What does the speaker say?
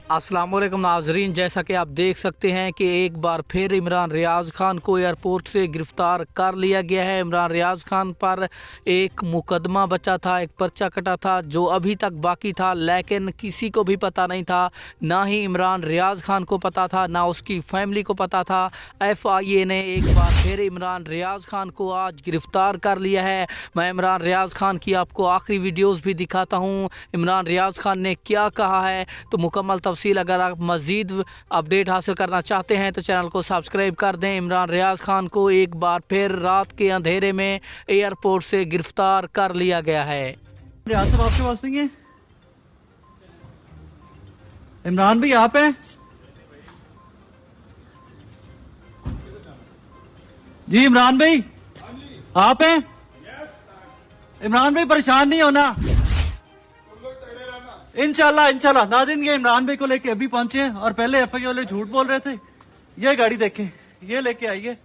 अस्सलाम वालेकुम नाजरीन, जैसा कि आप देख सकते हैं कि एक बार फिर इमरान रियाज खान को एयरपोर्ट से गिरफ़्तार कर लिया गया है। इमरान रियाज खान पर एक मुकदमा बचा था, एक पर्चा कटा था जो अभी तक बाकी था, लेकिन किसी को भी पता नहीं था, ना ही इमरान रियाज खान को पता था, ना उसकी फैमिली को पता था। FIA ने एक बार फिर इमरान रियाज खान को आज गिरफ़्तार कर लिया है। मैं इमरान रियाज खान की आपको आखिरी वीडियोज़ भी दिखाता हूँ, इमरान रियाज खान ने क्या कहा है। तो मुकम्मल अगर आप मज़ीद अपडेट हासिल करना चाहते हैं तो चैनल को सब्सक्राइब कर दें। इमरान रियाज खान को एक बार फिर रात के अंधेरे में एयरपोर्ट से गिरफ्तार कर लिया गया है। रियाज साहब आपके पास नहीं है? इमरान भाई आप हैं? जी इमरान भाई आप हैं? इमरान भाई परेशान नहीं होना, इंशाल्लाह नाज़रीन ये इमरान भाई को लेके अभी पहुंचे हैं और पहले FIA वाले झूठ बोल रहे थे। ये गाड़ी देखें, ये लेके आइए।